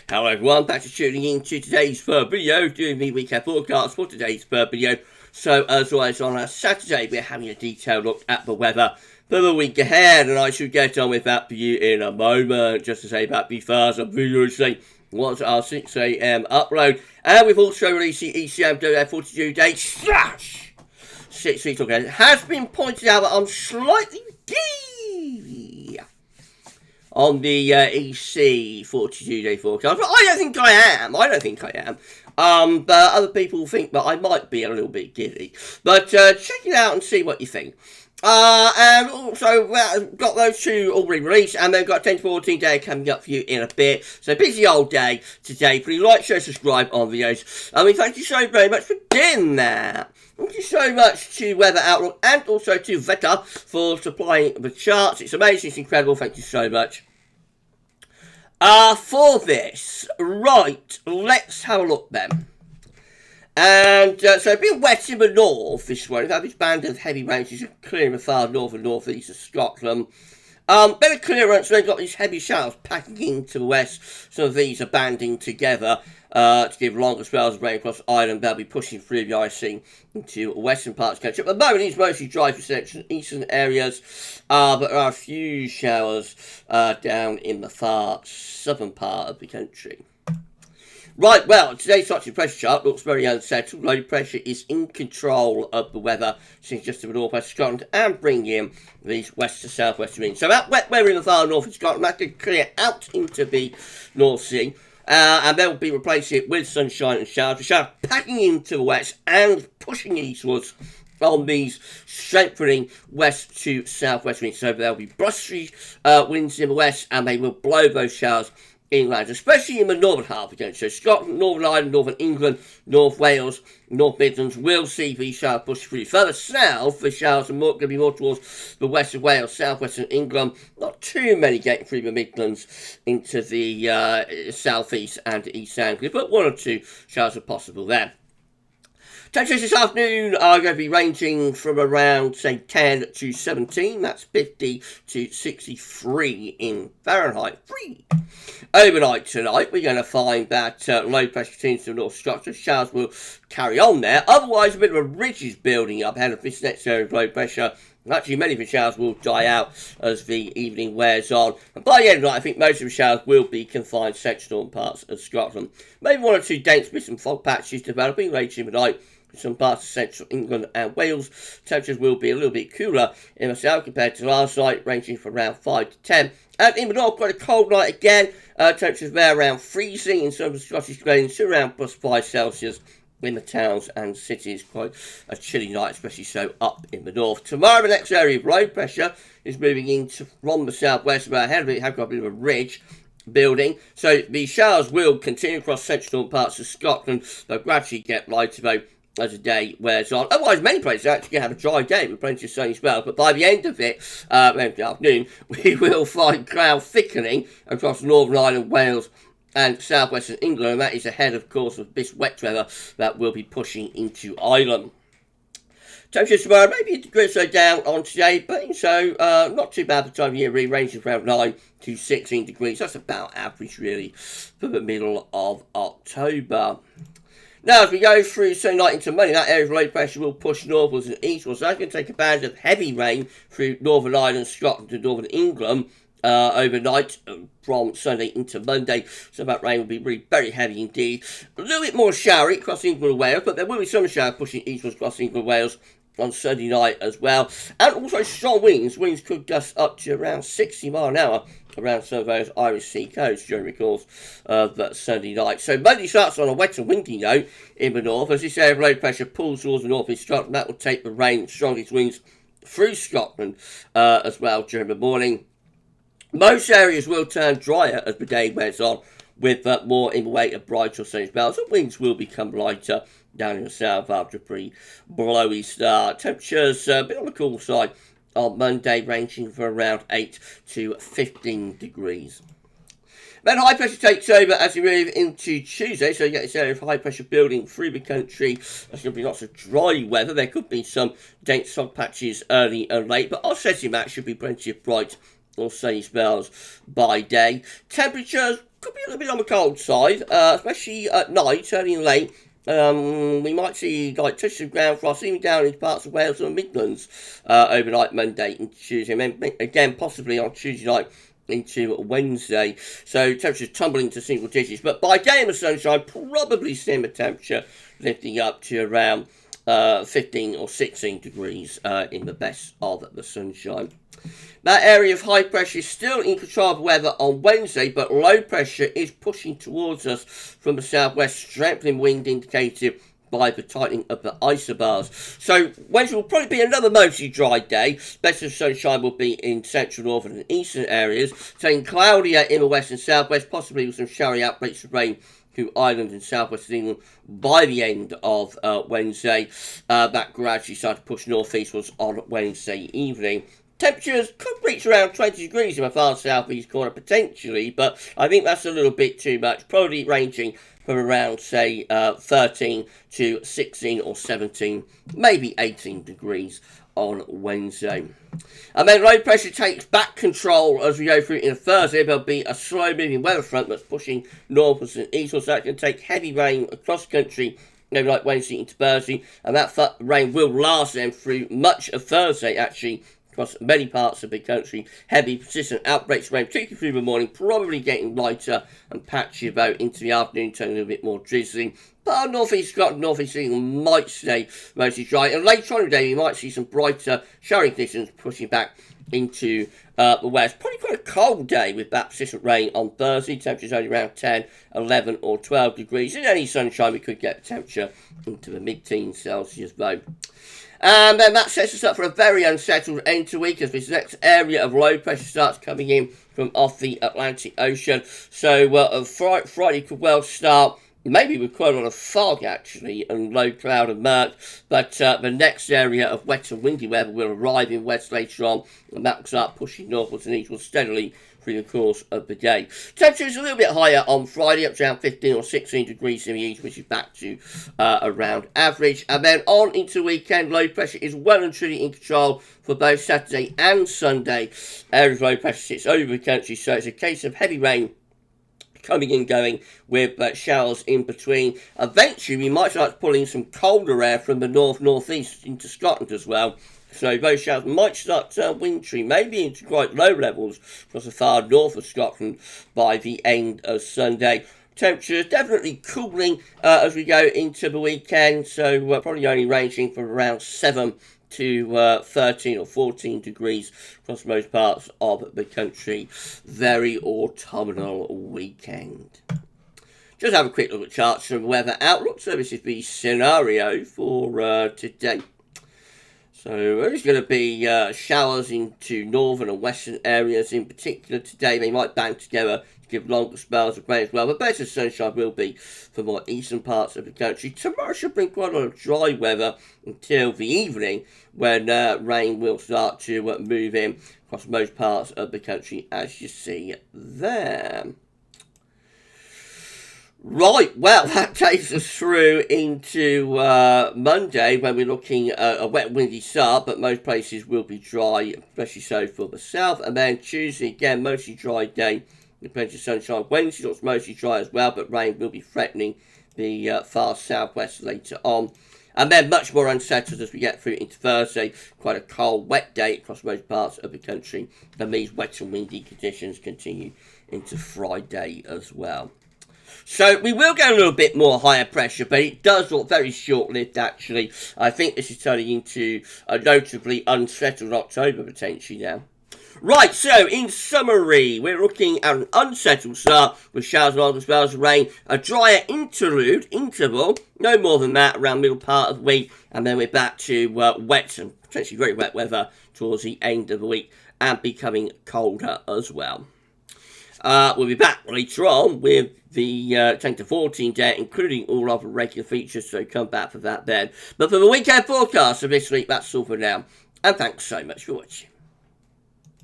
Hello everyone, thanks for tuning in to today's third video, doing the weekend forecast for today's third video. So as always on a Saturday we're having a detailed look at the weather for the week ahead, and I should get on with that for you in a moment. Just to say about the first video today was our 6 AM upload, and we've also released the ECM 42 day slash 6 weeks look ahead. It has been pointed out that I'm slightly gay on the EC 42 day forecast, but I don't think I am. But other people think that I might be a little bit giddy. But check it out and see what you think. And also, got those two already released, and then got 10 to 14 day coming up for you in a bit. So busy old day today. Please like, share, subscribe on videos. Thank you so very much for doing that. Thank you so much to Weather Outlook and also to Veta for supplying the charts. It's amazing, it's incredible. Thank you so much. For this, right, let's have a look then. And so it's been wet in the north this morning. We've had this band of heavy rains is clearing the far north and northeast of Scotland. Bit of clearance, they've got these heavy showers packing into the west. Some of these are banding together to give longer spells of rain across Ireland. They'll be pushing through the icing into western parts of the country. At the moment, it's mostly dry for section eastern areas, but there are a few showers down in the far southern part of the country. Right, well, today's touching pressure chart looks very unsettled. Low pressure is in control of the weather, since just to the northwest of Scotland, and bring in these west to southwest winds. So that wet weather in the far north of Scotland, that could clear out into the North Sea, and they'll be replacing it with sunshine and showers. The showers packing into the west and pushing eastwards on these strengthening west to southwest winds. So there'll be blustery winds in the west, and they will blow those showers inland, especially in the northern half of the country. So Scotland, Northern Ireland, Northern England, North Wales, North Midlands will see these showers push through. Further south, the showers are going to be more towards the west of Wales, southwestern England. Not too many getting through the Midlands into the southeast and East Anglia, but one or two showers are possible there. Temperatures this afternoon are going to be ranging from around, say, 10 to 17. That's 50 to 63 in Fahrenheit. Overnight tonight, we're going to find that low pressure continues to the north structure. Showers will carry on there. Otherwise, a bit of a ridge is building up ahead of this next area of low pressure. Actually, many of the showers will die out as the evening wears on. And by the end of the night, I think most of the showers will be confined to central parts of Scotland. Maybe one or two dense bits and fog patches developing later in the night. Some parts of central England and Wales. Temperatures will be a little bit cooler in the south compared to last night, ranging from around 5 to 10. And in the north, quite a cold night again. Temperatures there around freezing in some of the Scottish Greens to around +5 Celsius in the towns and cities. Quite a chilly night, especially so up in the north. Tomorrow, the next area of low pressure is moving into from the southwest. About ahead of it, have got a bit of a ridge building. So the showers will continue across central parts of Scotland. They'll gradually get lighter though as the day wears on. Otherwise, many places are actually going to have a dry day with plenty of sunny spells, but by the end of it, in the afternoon, we will find cloud thickening across Northern Ireland, Wales, and southwestern England, and that is ahead, of course, of this wet weather that will be pushing into Ireland. Temperatures tomorrow, maybe a degree or so down on today, but so not too bad for the time of year, really ranging from around 9 to 16 degrees. That's about average, really, for the middle of October. Now, as we go through Sunday night into Monday, that area of low pressure will push northwards and eastwards. So that's going to take a band of heavy rain through Northern Ireland, Scotland and Northern England overnight from Sunday into Monday. So that rain will be really very heavy indeed. A little bit more showery across England and Wales, but there will be some shower pushing eastwards across England and Wales on Sunday night as well. And also strong winds. Winds could gust up to around 60 miles an hour around some of those Irish sea coasts during the course of Sunday night. So Monday starts on a wet and windy note in the north. As this area of low pressure pulls towards the north east Scotland, that will take the rain and strongest winds through Scotland as well during the morning. Most areas will turn drier as the day wears on, with more in the way of brighter sunny spells, and winds will become lighter down in the south after a pretty blowy start. Temperatures a bit on the cool side on Monday, ranging from around 8 to 15 degrees. Then high pressure takes over as we move into Tuesday, so you get this area of high pressure building through the country. There's going to be lots of dry weather. There could be some dense fog patches early and late, but offsetting that should be plenty of bright or sunny spells by day. Temperatures could be a little bit on the cold side, especially at night, early and late. We might see like touches of ground frost even down into parts of Wales and Midlands overnight Monday and Tuesday, and then again possibly on Tuesday night into Wednesday. So temperatures tumbling to single digits, but by day in the sunshine, probably seeing the temperature lifting up to around 15 or 16 degrees in the best of the sunshine. That area of high pressure is still in control of weather on Wednesday, but low pressure is pushing towards us from the southwest, strengthening wind indicated by the tightening of the isobars. So Wednesday will probably be another mostly dry day. Best of sunshine will be in central, northern and eastern areas, staying cloudier in the west and southwest, possibly with some showery outbreaks of rain to Ireland and southwest England by the end of Wednesday. That gradually started to push northeastwards on Wednesday evening. Temperatures could reach around 20 degrees in the far southeast corner potentially, but I think that's a little bit too much, probably ranging from around, say, 13 to 16 or 17, maybe 18 degrees on Wednesday. And then low pressure takes back control as we go through in Thursday. There'll be a slow moving weather front that's pushing northwards and eastwards, so that can take heavy rain across the country maybe like Wednesday into Thursday, and that rain will last then through much of Thursday actually across many parts of the country. Heavy persistent outbreaks of rain, particularly through the morning, probably getting lighter and patchy about into the afternoon, turning a little bit more drizzling. But North East Scotland, North East England might stay mostly dry, and later on in the day you might see some brighter showering conditions pushing back into the west. Probably quite a cold day with that persistent rain on Thursday. Temperatures only around 10, 11 or 12 degrees. In any sunshine we could get the temperature into the mid-teens Celsius though. And then that sets us up for a very unsettled end to week as this next area of low pressure starts coming in from off the Atlantic Ocean. So Friday could well start maybe with quite a lot of fog actually and low cloud and murk, but the next area of wet and windy weather will arrive in west later on, and that will start pushing northwards and eastwards steadily through the course of the day. Temperatures a little bit higher on Friday, up to around 15 or 16 degrees in the east, which is back to around average. And then on into the weekend, low pressure is well and truly in control for both Saturday and Sunday. Areas of low pressure sits over the country, so it's a case of heavy rain coming and going with showers in between. Eventually, we might start pulling some colder air from the northeast into Scotland as well. So those showers might start to turn wintry, maybe into quite low levels across the far north of Scotland by the end of Sunday. Temperatures definitely cooling as we go into the weekend, so probably only ranging from around 7 to 13 or 14 degrees across most parts of the country. Very autumnal weekend. Just have a quick look at charts and weather outlook. So this is the scenario for today. So there's going to be showers into northern and western areas in particular today. They might band together to give longer spells of rain as well, but better sunshine will be for more eastern parts of the country. Tomorrow should bring quite a lot of dry weather until the evening, when rain will start to move in across most parts of the country, as you see there. Right, well, that takes us through into Monday, when we're looking at a wet, windy start, but most places will be dry, especially so for the south. And then Tuesday, again, mostly dry day, with plenty of sunshine. Wednesday looks mostly dry as well, but rain will be threatening the far southwest later on. And then much more unsettled as we get through into Thursday. Quite a cold, wet day across most parts of the country. And these wet and windy conditions continue into Friday as well. So we will get a little bit more higher pressure, but it does look very short-lived actually. I think this is turning into a notably unsettled October potentially now. Right, so in summary, we're looking at an unsettled start with showers and longer spells of rain, a drier interval, no more than that, around middle part of the week, and then we're back to wet and potentially very wet weather towards the end of the week, and becoming colder as well. We'll be back later on with the 10 to 14 day, including all other regular features, so come back for that then. But for the weekend forecast of this week, that's all for now, and thanks so much for watching.